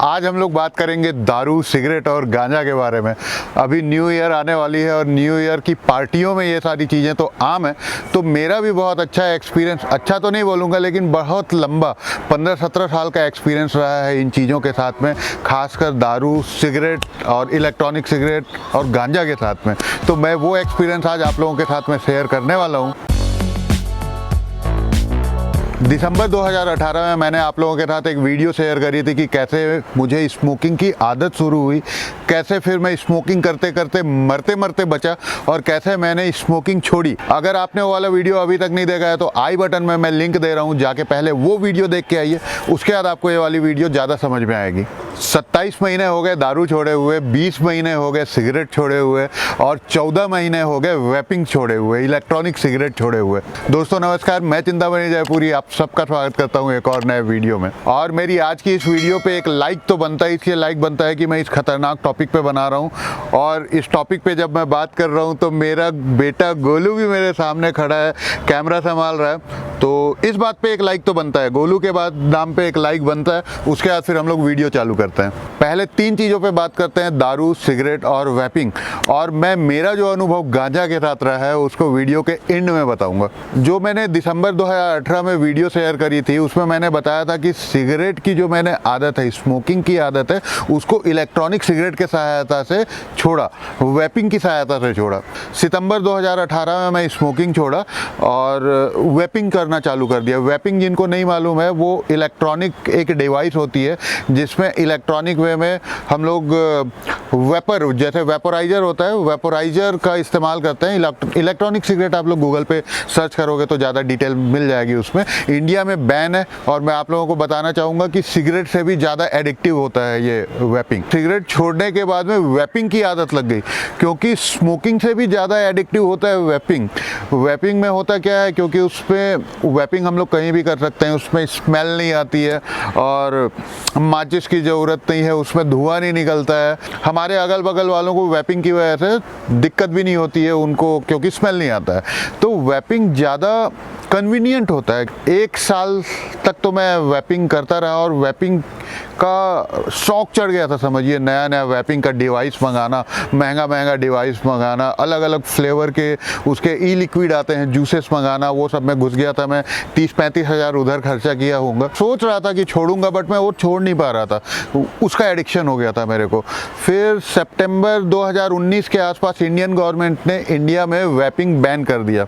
आज हम लोग बात करेंगे दारू, सिगरेट और गांजा के बारे में। अभी न्यू ईयर आने वाली है और न्यू ईयर की पार्टियों में ये सारी चीज़ें तो आम है। तो मेरा भी बहुत अच्छा एक्सपीरियंस, अच्छा तो नहीं बोलूँगा लेकिन बहुत लंबा 15-17 साल का एक्सपीरियंस रहा है इन चीज़ों के साथ में, खासकर दारू, सिगरेट और इलेक्ट्रॉनिक सिगरेट और गांजा के साथ में। तो मैं वो एक्सपीरियंस आज आप लोगों के साथ में शेयर करने वाला हूँ। दिसंबर 2018 में मैंने आप लोगों के साथ एक वीडियो शेयर करी थी कि कैसे मुझे स्मोकिंग की आदत शुरू हुई, कैसे फिर मैं स्मोकिंग करते करते मरते मरते बचा और कैसे मैंने स्मोकिंग छोड़ी। अगर आपने वो वाला वीडियो अभी तक नहीं देखा है तो आई बटन में मैं लिंक दे रहा हूँ, जाके पहले वो वीडियो देख के आइए, उसके बाद आपको ये वाली वीडियो ज़्यादा समझ में आएगी। 27 महीने हो गए दारू छोड़े हुए, 20 महीने हो गए सिगरेट छोड़े हुए और 14 महीने हो गए वेपिंग छोड़े हुए, इलेक्ट्रॉनिक सिगरेट छोड़े हुए। दोस्तों नमस्कार, मैं चिंतामणि जयपुरी आप सबका स्वागत करता हूं एक और नए वीडियो में। और मेरी आज की इस वीडियो पे एक लाइक तो बनता है, इसलिए लाइक बनता है कि मैं इस खतरनाक टॉपिक पे बना रहा हूं। और इस टॉपिक पे जब मैं बात कर रहा हूं तो मेरा बेटा गोलू भी मेरे सामने खड़ा है, कैमरा संभाल रहा है, तो इस बात पे एक लाइक तो बनता है। गोलू के बाद नाम पे एक लाइक बनता है, उसके बाद फिर हम लोग वीडियो चालू करते हैं। पहले 3 चीज़ों पे बात करते हैं, दारू, सिगरेट और वेपिंग। और मैं मेरा जो अनुभव गांजा के साथ रहा है उसको वीडियो के एंड में बताऊंगा। जो मैंने दिसंबर 2018 में वीडियो शेयर करी थी उसमें मैंने बताया था कि सिगरेट की जो मैंने आदत है, स्मोकिंग की आदत है, उसको इलेक्ट्रॉनिक सिगरेट के सहायता से छोड़ा, वेपिंग की सहायता से छोड़ा। सितंबर 2018 में मैं स्मोकिंग छोड़ा और वेपिंग करना चालू कर दिया। वेपिंग जिनको नहीं मालूम है, वो इलेक्ट्रॉनिक एक डिवाइस होती है जिसमें इलेक्ट्रॉनिक वे में हम लोग वेपर, जैसे वेपोराइजर होता है, वेपोराइजर का इस्तेमाल करते हैं। इलेक्ट्रॉनिक सिगरेट आप लोग गूगल पे सर्च करोगे तो ज़्यादा डिटेल मिल जाएगी उसमें। इंडिया में बैन है और मैं आप लोगों को बताना चाहूँगा कि सिगरेट से भी ज़्यादा एडिक्टिव होता है ये वेपिंग। सिगरेट छोड़ने के बाद में वेपिंग की आदत लग गई, क्योंकि स्मोकिंग से भी ज़्यादा एडिक्टिव होता है वेपिंग। वेपिंग में होता क्या है, क्योंकि उसमें वेपिंग हम लोग कहीं भी कर सकते हैं, उसमें स्मेल नहीं आती है और माचिस की ज़रूरत नहीं है, उसमें धुआं नहीं निकलता है। हमारे अगल बगल वालों को वेपिंग की वजह से दिक्कत भी नहीं होती है उनको, क्योंकि स्मेल नहीं आता है। तो वेपिंग ज़्यादा कन्वीनियंट होता है। 1 साल तक तो मैं वेपिंग करता रहा और वेपिंग का शौक चढ़ गया था, समझिए। नया नया वेपिंग का डिवाइस मंगाना, महंगा महंगा डिवाइस मंगाना, अलग अलग फ्लेवर के उसके ई लिक्विड आते हैं, जूसेस मंगाना, वो सब में घुस गया था मैं। 30-35 हज़ार उधर खर्चा किया होगा। सोच रहा था कि छोड़ूंगा, बट मैं वो छोड़ नहीं पा रहा था, उसका एडिक्शन हो गया था मेरे को। फिर सितंबर 2019 के आसपास इंडियन गवर्नमेंट ने इंडिया में वेपिंग बैन कर दिया।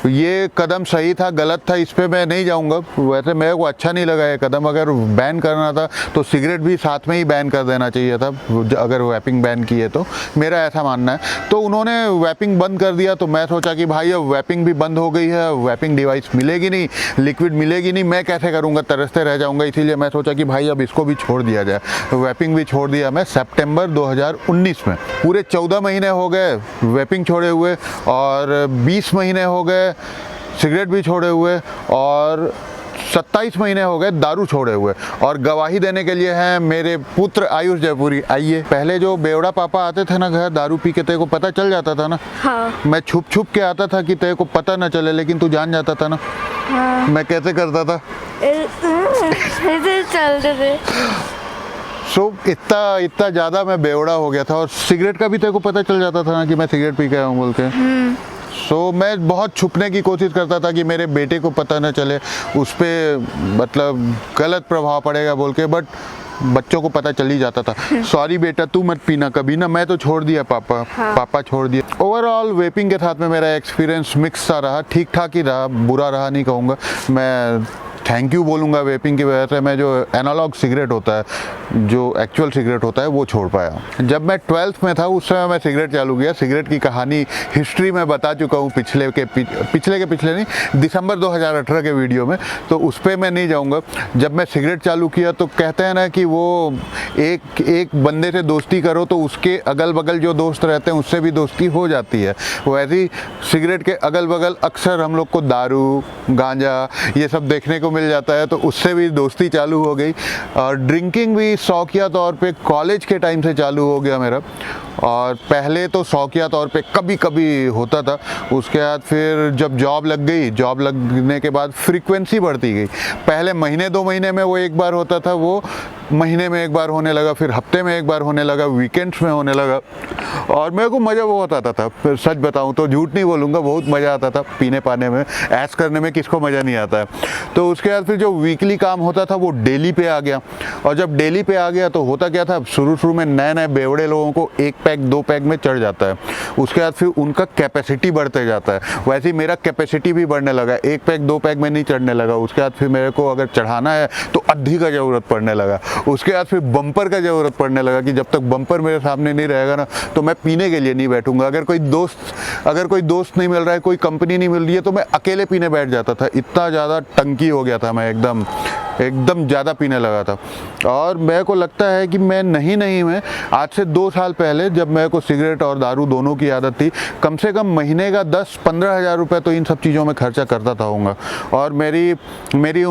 ये कदम सही था गलत था इस पे मैं नहीं जाऊंगा, वैसे मेरे को अच्छा नहीं लगा ये कदम। अगर बैन करना था तो सिगरेट भी साथ में ही बैन कर देना चाहिए था, अगर वेपिंग बैन की है तो, मेरा ऐसा मानना है। तो उन्होंने वेपिंग बंद कर दिया, तो मैं सोचा कि भाई अब वेपिंग भी बंद हो गई है, वेपिंग डिवाइस मिलेगी नहीं, लिक्विड मिलेगी नहीं, मैं कैसे करूँगा, तरसते रह जाऊँगा। इसीलिए मैं सोचा कि भाई अब इसको भी छोड़ दिया जाए। वेपिंग भी छोड़ दिया मैं सितंबर 2019 में। पूरे 14 महीने हो गए वेपिंग छोड़े हुए और 20 महीने हो गए सिगरेट भी छोड़े हुए और 27 महीने हो गए दारू छोड़े हुए। और गवाही देने के लिए हैं मेरे पुत्र आयुष जयपुरी। आइए। पहले जो बेवड़ा पापा आते थे ना घर दारू पी के, तेरे को पता चल जाता था ना? हाँ। मैं छुप छुप के आता था कि तेरे को पता ना चले, लेकिन तू जान जाता था ना? हाँ। मैं कैसे करता था? चलते थे। इतना ज़्यादा मैं बेवड़ा हो गया था। और सिगरेट का भी तेरे को पता चल जाता था ना कि मैं सिगरेट पी के आया हूँ बोल के। मैं बहुत छुपने की कोशिश करता था कि मेरे बेटे को पता न चले, उस पर मतलब गलत प्रभाव पड़ेगा बोल के, बट बच्चों को पता चल ही जाता था। सॉरी बेटा, तू मत पीना कभी ना, मैं तो छोड़ दिया पापा। हाँ। पापा छोड़ दिया। ओवरऑल वेपिंग के साथ में मेरा एक्सपीरियंस मिक्स सा रहा, ठीक ठाक ही रहा, बुरा रहा नहीं कहूँगा। मैं थैंक यू बोलूँगा वेपिंग की वजह से। मैं जो एनालॉग सिगरेट होता है, जो एक्चुअल सिगरेट होता है, वो छोड़ पाया। जब मैं 12th में था उस समय मैं सिगरेट चालू किया। सिगरेट की कहानी, हिस्ट्री में बता चुका हूँ पिछले के नहीं, दिसंबर 2018 के वीडियो में, तो उस पर मैं नहीं जाऊँगा। जब मैं सिगरेट चालू किया तो कहते हैं ना कि वो एक बंदे से दोस्ती करो तो उसके अगल बगल जो दोस्त रहते हैं उससे भी दोस्ती हो जाती है। वैसे ही सिगरेट के अगल बगल अक्सर हम लोग को दारू, गांजा ये सब देखने को मिल जाता है, तो उससे भी दोस्ती चालू हो गई। और ड्रिंकिंग भी शौकिया तौर पे कॉलेज के टाइम से चालू हो गया मेरा। और पहले तो शौकिया तौर पे कभी कभी होता था। उसके बाद फिर जब जॉब लग गई, जॉब लगने के बाद फ्रीक्वेंसी बढ़ती गई। पहले महीने 2 महीने में वो एक बार होता था, वो महीने में एक बार होने लगा, फिर हफ्ते में एक बार होने लगा, वीकेंड्स में होने लगा। और मेरे को मज़ा बहुत आता था, फिर सच बताऊं तो झूठ नहीं बोलूँगा, बहुत मज़ा आता था पीने पाने में। ऐश करने में किसको मज़ा नहीं आता है। तो उसके बाद फिर जो वीकली काम होता था वो डेली पे आ गया। और जब डेली पे आ गया तो होता क्या था, शुरू में नए नए बेवड़े लोगों को 1 पैक 2 पैक में चढ़ जाता है। उसके बाद फिर उनका कैपेसिटी बढ़ते जाता है, वैसे ही मेरा कैपेसिटी भी बढ़ने लगा। 1 पैक 2 पैक में नहीं चढ़ने लगा। उसके बाद फिर मेरे को अगर चढ़ाना है तो अद्धी का ज़रूरत पड़ने लगा। उसके बाद फिर बम्पर का ज़रूरत पड़ने लगा कि जब तक बम्पर मेरे सामने नहीं रहेगा ना तो मैं पीने के लिए नहीं बैठूंगा। अगर कोई दोस्त नहीं मिल रहा है, कोई कंपनी नहीं मिल रही है तो मैं अकेले पीने बैठ जाता था। इतना ज़्यादा टंकी हो गया था मैं, एकदम ज़्यादा पीने लगा था। और मेरे को लगता है कि मैं मैं आज से 2 साल पहले जब मेरे को सिगरेट और दारू दोनों की आदत थी, कम से कम महीने का 10-15 हज़ार रुपये तो इन सब चीज़ों में खर्चा करता था होऊंगा। और मेरी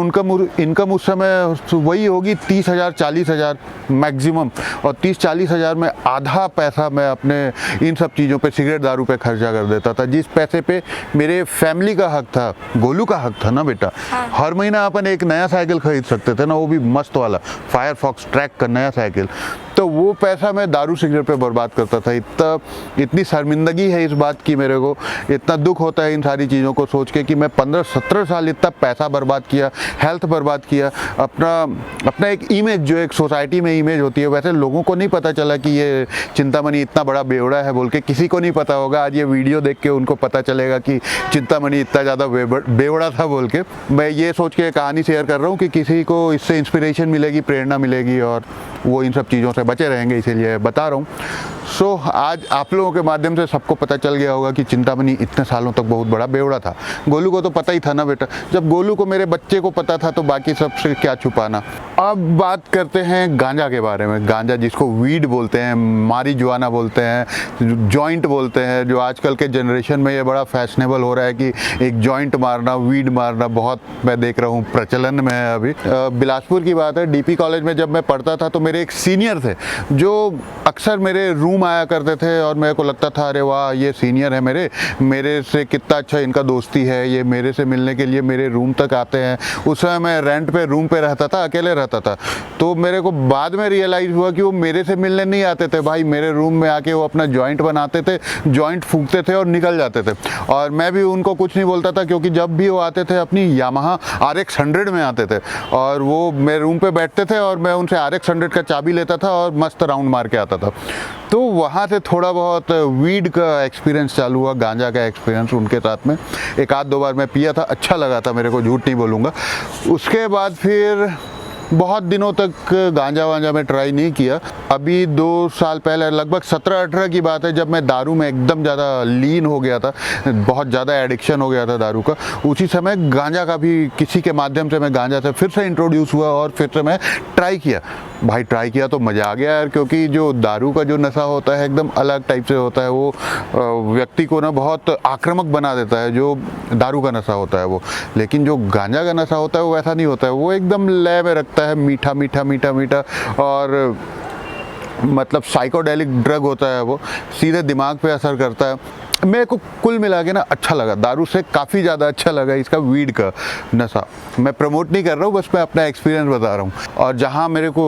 इनकम उस समय वही होगी 30,000 40,000 मैक्सिमम। और 30-40 हज़ार में आधा पैसा मैं अपने इन सब चीज़ों पे, सिगरेट दारू पे खर्चा कर देता था। जिस पैसे पे मेरे फैमिली का हक था, गोलू का हक था ना बेटा। हर महीना अपन एक नया साइकिल खरीद सकते थे ना, वो भी मस्त वाला फायरफॉक्स ट्रैक का नया साइकिल। तो वो पैसा मैं दारू सिगरेट पे बर्बाद करता था। इतनी शर्मिंदगी है इस बात की, मेरे को इतना दुख होता है इन सारी चीज़ों को सोच के कि मैं 15-17 साल इतना पैसा बर्बाद किया, हेल्थ बर्बाद किया, अपना एक इमेज, जो एक सोसाइटी में इमेज होती है, वैसे लोगों को नहीं पता चला कि ये चिंतामणि इतना बड़ा बेवड़ा है बोल के। किसी को नहीं पता होगा, आज ये वीडियो देख के उनको पता चलेगा कि चिंतामणि इतना ज़्यादा बेवड़ा था बोल के। मैं ये सोच के कहानी शेयर कर रहा हूँ कि किसी को इससे इंस्पिरेशन मिलेगी, प्रेरणा मिलेगी और वो इन सब चीज़ों से बचे रहेंगे, इसीलिए बता रहा हूँ। सो आज आप लोगों के माध्यम से सबको पता चल गया होगा कि चिंतामणि इतने सालों तक बहुत बड़ा बेवड़ा था। गोलू को तो पता ही था ना बेटा, जब गोलू को, मेरे बच्चे को पता था तो बाकी सबसे क्या छुपाना। अब बात करते हैं गांजा के बारे में। गांजा, जिसको वीड बोलते हैं, मारीजुआना बोलते हैं, जॉइंट बोलते हैं, जो आजकल के जनरेशन में ये बड़ा फैशनेबल हो रहा है कि एक जॉइंट मारना, वीड मारना बहुत, मैं देख रहा हूँ, प्रचलन में है अभी। बिलासपुर की बात है, डीपी कॉलेज में जब मैं पढ़ता था तो मेरे एक सीनियर थे जो अक्सर मेरे रूम आया करते थे और मेरे को लगता था अरे वाह, ये सीनियर है मेरे से कितना अच्छा इनका दोस्ती है, ये मेरे से मिलने के लिए मेरे रूम तक आते हैं। उस समय मैं रेंट पे रूम पे रहता था, अकेले रहता था। तो मेरे को बाद में रियलाइज़ हुआ कि वो मेरे से मिलने नहीं आते थे भाई, मेरे रूम में आके वो अपना जॉइंट बनाते थे, जॉइंट फूंकते थे और निकल जाते थे। और मैं भी उनको कुछ नहीं बोलता था, क्योंकि जब भी वो आते थे अपनी यामाहा RX 100 में आते थे और वो मेरे रूम पे बैठते थे और मैं उनसे RX 100 का चाबी लेता था और मस्त राउंड मार के आता था। तो वहाँ से थोड़ा बहुत वीड का एक्सपीरियंस चालू हुआ, गांजा का एक्सपीरियंस उनके साथ में। 1-2 बार मैं पिया था, अच्छा लगा था मेरे को, झूठ नहीं बोलूँगा। उसके बाद फिर बहुत दिनों तक गांजा वांजा में ट्राई नहीं किया। अभी 2 साल पहले, लगभग 17-18 की बात है, जब मैं दारू में एकदम ज़्यादा लीन हो गया था, बहुत ज़्यादा एडिक्शन हो गया था दारू का, उसी समय गांजा का भी किसी के माध्यम से मैं गांजा से फिर से इंट्रोड्यूस हुआ और फिर से मैं ट्राई किया। भाई ट्राई किया तो मज़ा आ गया यार, क्योंकि जो दारू का जो नशा होता है एकदम अलग टाइप से होता है। वो व्यक्ति को ना बहुत आक्रामक बना देता है, जो दारू का नशा होता है वो। लेकिन जो गांजा का नशा होता है वो वैसा नहीं होता है, वो एकदम लय में रखता है, मीठा मीठा मीठा मीठा, और मतलब साइकोडेलिक ड्रग होता है वो, सीधे दिमाग पे असर करता है। मेरे को कुल मिला के ना अच्छा लगा, दारू से काफ़ी ज़्यादा अच्छा लगा इसका वीड का नशा। मैं प्रमोट नहीं कर रहा हूँ, बस मैं अपना एक्सपीरियंस बता रहा हूँ। और जहाँ मेरे को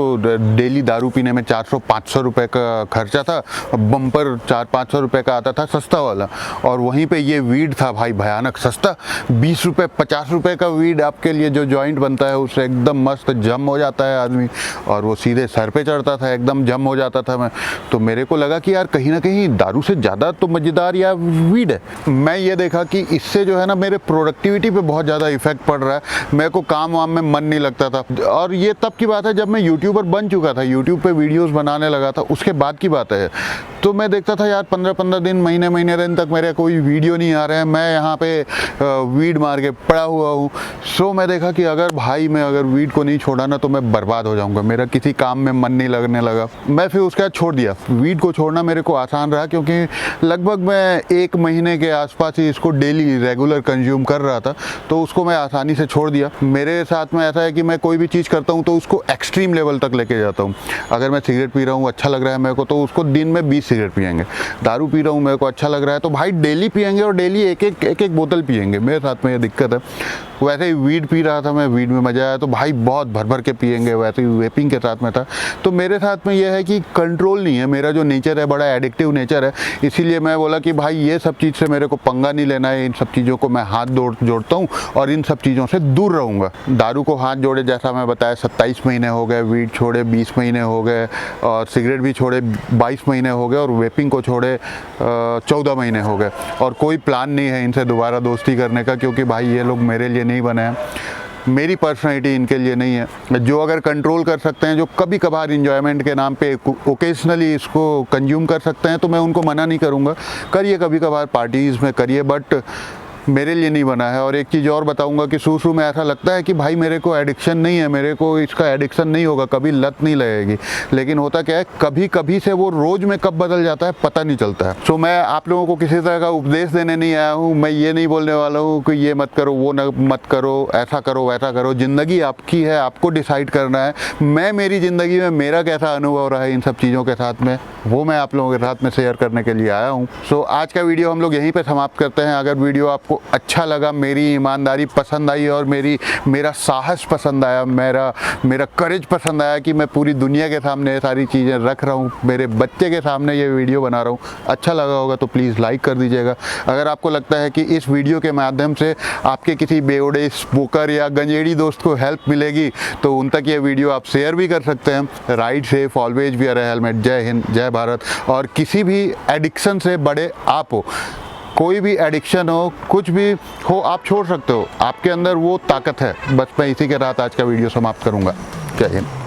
डेली दारू पीने में 400-500 रुपये का खर्चा था, बम्पर 400-500 रुपये का आता था सस्ता वाला, और वहीं पे ये वीड था भाई भयानक सस्ता। 20 रुपये 50 रुपये का वीड आपके लिए जो जॉइंट बनता है उससे एकदम मस्त जम हो जाता है आदमी, और वो सीधे सर पे चढ़ता था, एकदम जम हो जाता था मैं। तो मेरे को लगा कि यार कहीं ना कहीं दारू से ज़्यादा तो मज़ेदार या वीड है। मैं ये देखा कि इससे जो है ना मेरे प्रोडक्टिविटी पे बहुत ज़्यादा इफेक्ट पड़ रहा है, मेरे को काम वाम में मन नहीं लगता था। और ये तब की बात है जब मैं यूट्यूबर बन चुका था, यूट्यूब पे वीडियोस बनाने लगा था, उसके बाद की बात है। तो मैं देखता था यार 15-15 दिन, महीने दिन तक मेरे कोई वीडियो नहीं आ रहे हैं, मैं यहाँ पे वीड मार के पड़ा हुआ हूँ। सो मैं देखा कि अगर वीड को नहीं छोड़ा ना तो मैं बर्बाद हो जाऊँगा, मेरा किसी काम में मन नहीं लगने लगा। मैं फिर उसके बाद छोड़ दिया। वीड को छोड़ना मेरे को आसान रहा, क्योंकि लगभग मैं 1 महीने के आसपास ही इसको डेली रेगुलर कंज्यूम कर रहा था, तो उसको मैं आसानी से छोड़ दिया। मेरे साथ में ऐसा है कि मैं कोई भी चीज़ करता हूँ तो उसको एक्सट्रीम लेवल तक लेके जाता हूँ। अगर मैं सिगरेट पी रहा हूँ, अच्छा लग रहा है मेरे को, तो उसको दिन में 20 सिगरेट पिएंगे। दारू पी रहा हूँ, मेरे को अच्छा लग रहा है, तो भाई डेली पिएंगे और डेली एक एक बोतल पिएंगे। मेरे साथ में ये दिक्कत है। वैसे ही वीड पी रहा था मैं, वीड में मज़ा आया तो भाई बहुत भर भर के पिएंगे। वैसे ही वेपिंग के साथ में था। तो मेरे साथ में यह है कि कंट्रोल नहीं है, मेरा जो नेचर है बड़ा एडिक्टिव नेचर है। इसीलिए मैं बोला कि भाई ये सब चीज़ से मेरे को पंगा नहीं लेना है, इन सब चीज़ों को मैं हाथ जोड़ता हूँ और इन सब चीज़ों से दूर रहूँगा। दारू को हाथ जोड़े जैसा मैं बताया 27 महीने हो गए, वीड छोड़े 20 महीने हो गए, और सिगरेट भी छोड़े 22 महीने हो गए, और वेपिंग को छोड़े 14 महीने हो गए। और कोई प्लान नहीं है इनसे दोबारा दोस्ती करने का, क्योंकि भाई ये लोग मेरे लिए नहीं बने हैं, मेरी पर्सनैलिटी इनके लिए नहीं है। जो अगर कंट्रोल कर सकते हैं, जो कभी कभार इंजॉयमेंट के नाम पे ओकेजनली इसको कंज्यूम कर सकते हैं, तो मैं उनको मना नहीं करूँगा, करिए कभी कभार पार्टीज़ में करिए, बट मेरे लिए नहीं बना है। और एक चीज़ और बताऊंगा कि शुरू में ऐसा लगता है कि भाई मेरे को एडिक्शन नहीं है, मेरे को इसका एडिक्शन नहीं होगा, कभी लत नहीं लगेगी, लेकिन होता क्या है कभी कभी से वो रोज़ में कब बदल जाता है पता नहीं चलता है। सो मैं आप लोगों को किसी तरह का उपदेश देने नहीं आया हूँ। मैं ये नहीं बोलने वाला हूँ कि ये मत करो, वो मत करो, ऐसा करो वैसा करो। ज़िंदगी आपकी है, आपको डिसाइड करना है। मैं मेरी ज़िंदगी में मेरा कैसा अनुभव रहा है इन सब चीज़ों के साथ में, वो मैं आप लोगों के साथ में शेयर करने के लिए आया हूँ। सो आज का वीडियो हम लोग यहीं पर समाप्त करते हैं। अगर वीडियो आपको अच्छा लगा, मेरी ईमानदारी पसंद आई और मेरा साहस पसंद आया, मेरा करेज पसंद आया कि मैं पूरी दुनिया के सामने ये सारी चीज़ें रख रहा हूँ, मेरे बच्चे के सामने ये वीडियो बना रहा हूँ, अच्छा लगा होगा तो प्लीज़ लाइक कर दीजिएगा। अगर आपको लगता है कि इस वीडियो के माध्यम से आपके किसी बेवड़े स्मोकर या गंजेड़ी दोस्त को हेल्प मिलेगी, तो उन तक ये वीडियो आप शेयर भी कर सकते हैं। राइड सेफ, ऑलवेज वियर अ हेलमेट। जय हिंद, जय भारत। और किसी भी एडिक्शन से बड़े आप हो, कोई भी एडिक्शन हो, कुछ भी हो, आप छोड़ सकते हो। आपके अंदर वो ताकत है। बस मैं इसी के साथ आज का वीडियो समाप्त करूंगा। जय हिंद।